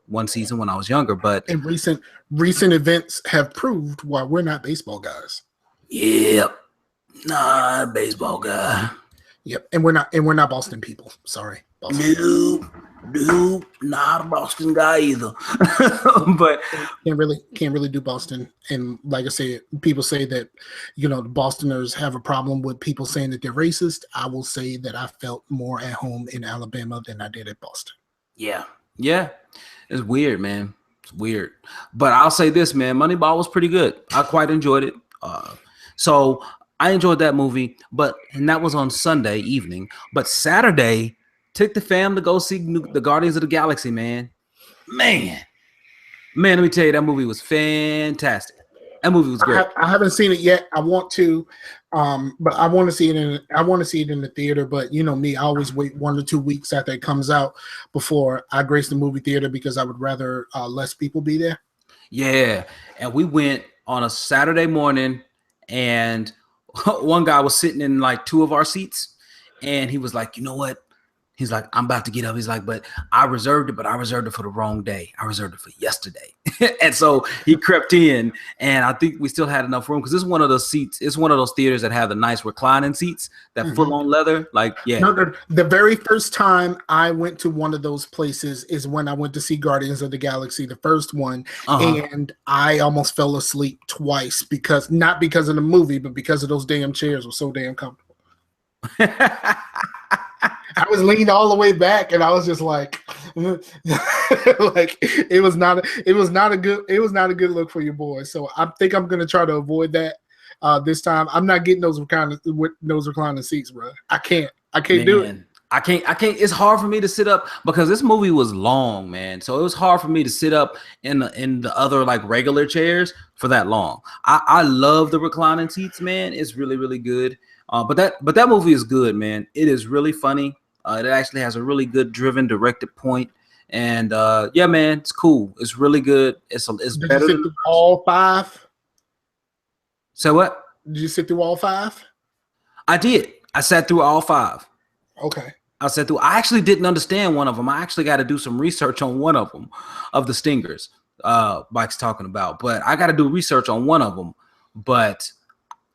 one season when I was younger, but and recent events have proved why we're not baseball guys. Yep, not a baseball guy. Yep, and we're not Boston people. Sorry, Boston. Nope, not a Boston guy either. But can't really do Boston. And like I said, people say that the Bostoners have a problem with people saying that they're racist. I will say that I felt more at home in Alabama than I did at Boston. Yeah. It's weird, man. It's weird. But I'll say this, man. Moneyball was pretty good. I quite enjoyed it. So I enjoyed that movie, and that was on Sunday evening. But Saturday, took the fam to go see the Guardians of the Galaxy, man. Man, let me tell you, that movie was fantastic. That movie was great. I haven't seen it yet. I want to, but I want to see it in the theater. But me, I always wait 1 or 2 weeks after it comes out before I grace the movie theater, because I would rather less people be there. Yeah, and we went on a Saturday morning, and one guy was sitting in like 2 of our seats, and he was like, you know what? He's like, I'm about to get up. He's like, but I reserved it for the wrong day. I reserved it for yesterday. And so he crept in, and I think we still had enough room, because it's one of those seats. It's one of those theaters that have the nice reclining seats, that full on leather. Like, yeah. No, the very first time I went to one of those places is when I went to see Guardians of the Galaxy, the first one. And I almost fell asleep twice, not because of the movie, but because of those damn chairs were so damn comfortable. I was leaned all the way back, and I was just like, it was not a good look for your boy. So I think I'm gonna try to avoid that this time. I'm not getting those reclining seats, bro. I can't do it. I can't. It's hard for me to sit up, because this movie was long, man. So it was hard for me to sit up in the other like regular chairs for that long. I love the reclining seats, man. It's really, really good. But that movie is good, man. It is really funny. It actually has a really good driven, directed point. And yeah, man, it's cool. It's really good. It's better than all 5. So what? Did you sit through all 5? I did. I sat through all 5. Okay. I actually didn't understand one of them. I actually got to do some research on one of them, of the stingers Mike's talking about. But I got to do research on one of them. But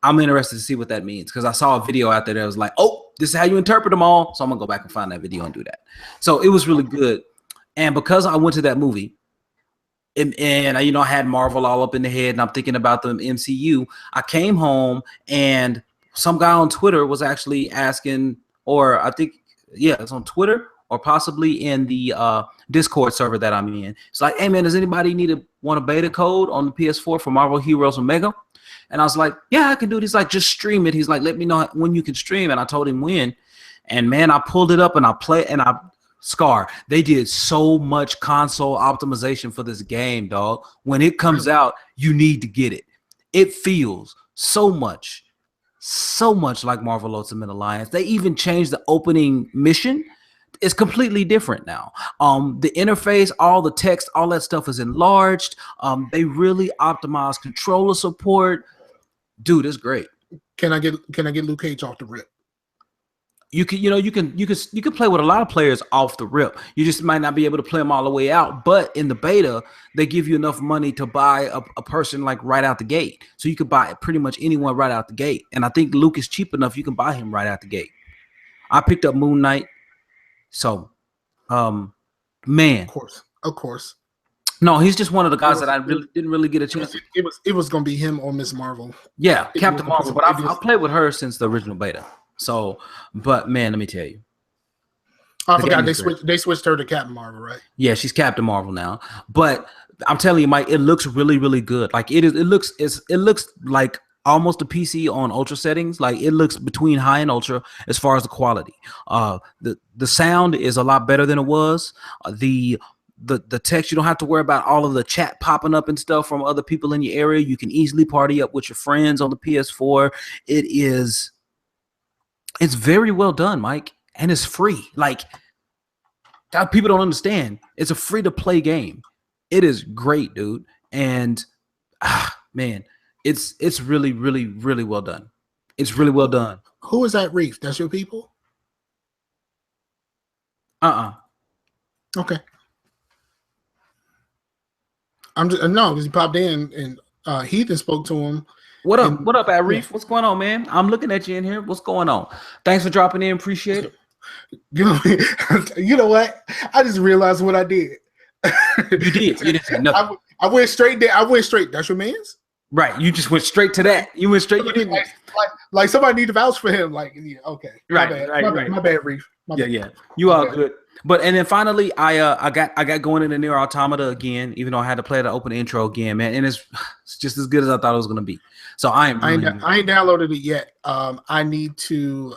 I'm interested to see what that means, because I saw a video out there that was like, oh, this is how you interpret them all. So I'm going to go back and find that video and do that. So it was really good. And because I went to that movie, and I had Marvel all up in the head, and I'm thinking about the MCU, I came home, and some guy on Twitter was actually asking, or I think, yeah, it's on Twitter or possibly in the Discord server that I'm in. It's like, hey man, does anybody want a beta code on the PS4 for Marvel Heroes Omega? And I was like, yeah, I can do it. He's like, just stream it. He's like, let me know when you can stream. And I told him when. And man, I pulled it up and Scar, they did so much console optimization for this game, dog. When it comes out, you need to get it. It feels so much like Marvel Ultimate Alliance. They even changed the opening mission. It's completely different now. The interface, all the text, all that stuff is enlarged. They really optimized controller support. Dude, it's great. Can I get Luke Cage off the rip? You can play with a lot of players off the rip. You just might not be able to play them all the way out. But in the beta, they give you enough money to buy a person like right out the gate. So you could buy pretty much anyone right out the gate. And I think Luke is cheap enough. You can buy him right out the gate. I picked up Moon Knight. So, man. Of course. No, he's just one of the guys that I didn't really get a chance. It was going to be him or Miss Marvel. Yeah, Captain Marvel. But I've played with her since the original beta. So, but man, let me tell you. I forgot they switched her to Captain Marvel, right? Yeah, she's Captain Marvel now. But I'm telling you, Mike, it looks really, really good. Like it looks like almost a PC on ultra settings. Like it looks between high and ultra as far as the quality. The sound is a lot better than it was. The text, you don't have to worry about all of the chat popping up and stuff from other people in your area. You can easily party up with your friends on the PS4. It's very well done, Mike, and it's free. Like, that people don't understand. It's a free-to-play game. It is great, dude. And, man, it's really, really, really well done. It's really well done. Who is that, Reef? That's your people? Okay. I'm just no, because he popped in and Heathen spoke to him. What up? What up, Arif? What's going on, man? I'm looking at you in here. What's going on? Thanks for dropping in. Appreciate it. You know what? I just realized what I did. You did. You didn't say nothing. I went straight there. I went straight. That's your man's? Right. You just went straight to that. You went straight. You didn't like somebody need to vouch for him. Like, yeah, okay. Right. My bad, Reef. Yeah. You are good. But and then finally, I got going into Nier Automata again, even though I had to play the open intro again, man. And it's just as good as I thought it was gonna be. So I ain't downloaded it yet. I need to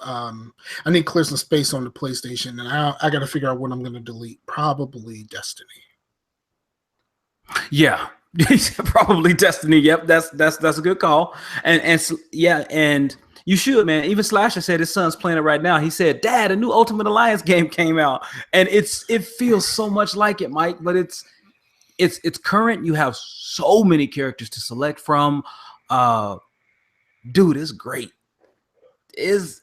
clear some space on the PlayStation, and I got to figure out what I'm gonna delete. Probably Destiny. Yeah, probably Destiny. Yep, that's a good call. And you should, man. Even Slasher said his son's playing it right now. He said, "Dad, a new Ultimate Alliance game came out, and it feels so much like it, Mike. But it's current. You have so many characters to select from. Dude, it's great. Is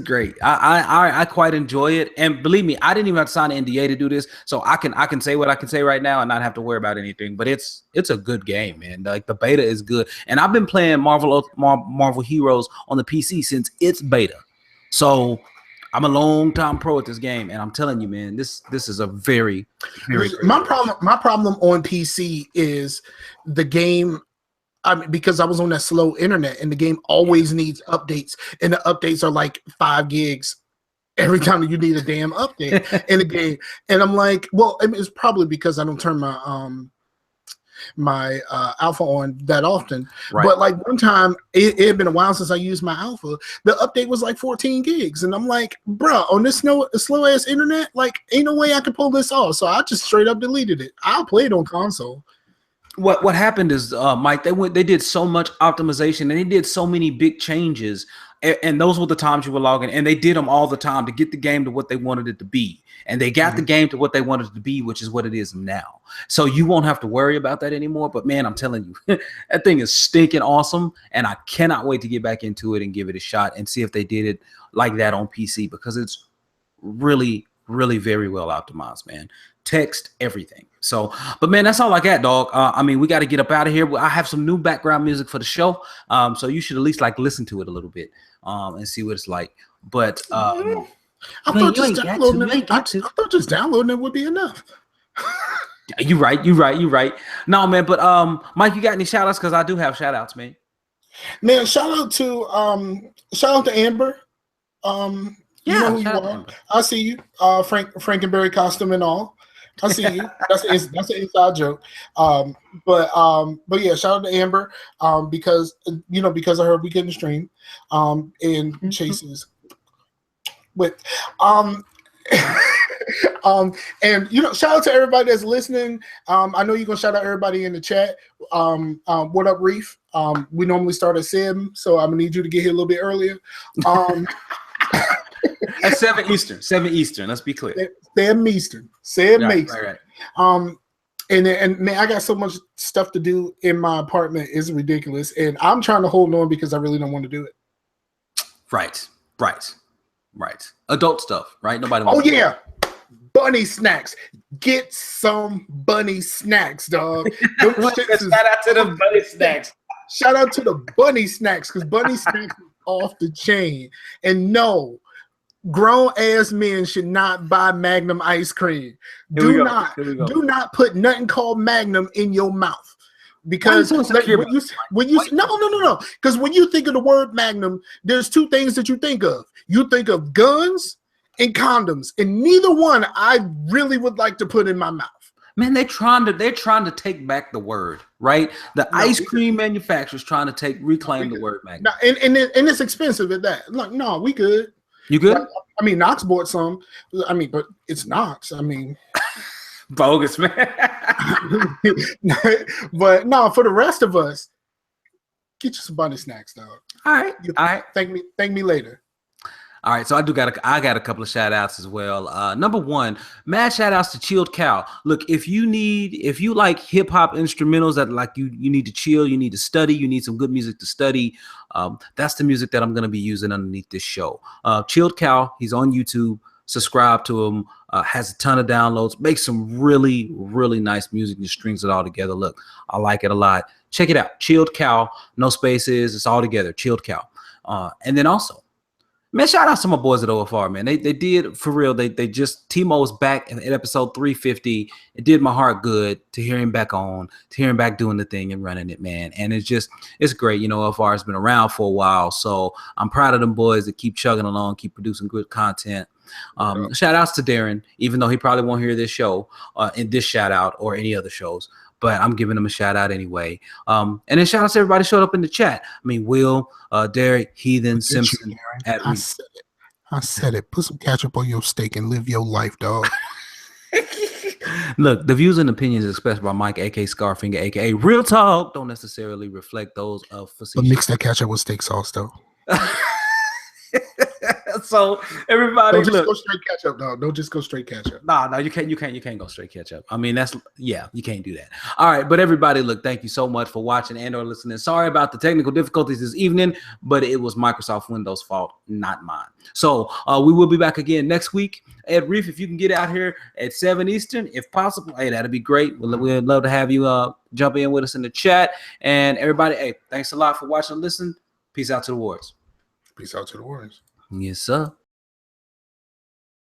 great. I quite enjoy it, and believe me, I didn't even have to sign an NDA to do this, so I can say what I can say right now and not have to worry about anything. But it's a good game, man. Like the beta is good, and I've been playing Marvel Heroes on the PC since its beta, so I'm a long time pro at this game, and I'm telling you, man, this is a very, very great my problem on PC is the game. I mean, because I was on that slow internet, and the game always needs updates, and the updates are like 5 gigs every time you need a damn update in the game. And I'm like, well, it's probably because I don't turn my alpha on that often. Right. But like one time, it had been a while since I used my alpha. The update was like 14 gigs, and I'm like, bro, on this slow ass internet, like ain't no way I could pull this off. So I just straight up deleted it. I'll play it on console. What happened is, Mike, they did so much optimization and they did so many big changes, and those were the times you were logging, and they did them all the time to get the game to what they wanted it to be, and they got the game to what they wanted it to be, which is what it is now. So you won't have to worry about that anymore. But man, I'm telling you, that thing is stinking awesome, and I cannot wait to get back into it and give it a shot and see if they did it like that on PC, because it's really, really very well optimized, man. Text, everything. So, but man, that's all I got, dog. I mean, we got to get up out of here. I have some new background music for the show, so you should at least like listen to it a little bit and see what it's like. But I thought just downloading it would be enough. You right. No, man, but Mike, you got any shout outs? Because I do have shout outs, man. Man, shout out to Amber. You know who you are. I see you. Frankenberry costume and all. I see you. That's an inside joke. But yeah, shout out to Amber. Because because of her, we couldn't stream. And Chase's with and shout out to everybody that's listening. I know you're gonna shout out everybody in the chat. What up, Reef? We normally start at 7, so I'm gonna need you to get here a little bit earlier. At 7 Eastern. 7 Eastern. Let's be clear. 7 Eastern. 7 Eastern. Right. And man, I got so much stuff to do in my apartment. It's ridiculous, and I'm trying to hold on because I really don't want to do it. Right. Adult stuff, right? Nobody. Oh yeah, bunny snacks. Get some bunny snacks, dog. Shout out to the bunny snacks. Shout out to the bunny snacks because bunny snacks is off the chain. And no, grown ass men should not buy Magnum ice cream. Do not put nothing called Magnum in your mouth. Because no. Because when you think of the word Magnum, there's two things that you think of. You think of guns and condoms, and neither one I really would like to put in my mouth. Man, they're trying to take back the word, right? The ice cream manufacturers trying to reclaim the word Magnum. And it's expensive at that. Like, no, we good. You good? I mean, Knox bought some. I mean, but it's Knox. I mean, bogus, man. But no, for the rest of us, get you some bunny snacks, dog. All right. Thank me later. All right, so I got a couple of shout outs as well. Number one, mad shout outs to Chilled Cow. Look, if you like hip hop instrumentals that like you need to chill, you need to study, you need some good music to study, that's the music that I'm gonna be using underneath this show. Chilled Cow, he's on YouTube. Subscribe to him. Has a ton of downloads. Makes some really, really nice music and strings it all together. Look, I like it a lot. Check it out. Chilled Cow, no spaces. It's all together. Chilled Cow. And then also, man, shout out to my boys at OFR, man. They did, for real, they just, Timo was back in episode 350. It did my heart good to hear him back on, to hear him back doing the thing and running it, man. And it's great. OFR has been around for a while, so I'm proud of them boys that keep chugging along, keep producing good content. Shout outs to Darren, even though he probably won't hear this show, in this shout out or any other shows, but I'm giving him a shout out anyway. And then shout out to everybody showed up in the chat. I mean, Will, Derek, Heathen, Simpson. I said it. Put some ketchup on your steak and live your life, dog. Look, the views and opinions expressed by Mike, aka Scarfinger, aka Real Talk, don't necessarily reflect those of Facetious. But mix that ketchup with steak sauce, though. So everybody, don't just go straight ketchup, dog. Don't just go straight ketchup. No, you can't go straight ketchup. I mean, you can't do that. All right, but everybody, look, thank you so much for watching and or listening. Sorry about the technical difficulties this evening, but it was Microsoft Windows' fault, not mine. So we will be back again next week. Ed Reef, if you can get out here at 7 Eastern, if possible, hey, that'd be great. We'd love to have you jump in with us in the chat. And everybody, hey, thanks a lot for watching and listening. Peace out to the warriors. Peace out to the warriors. Yes, sir.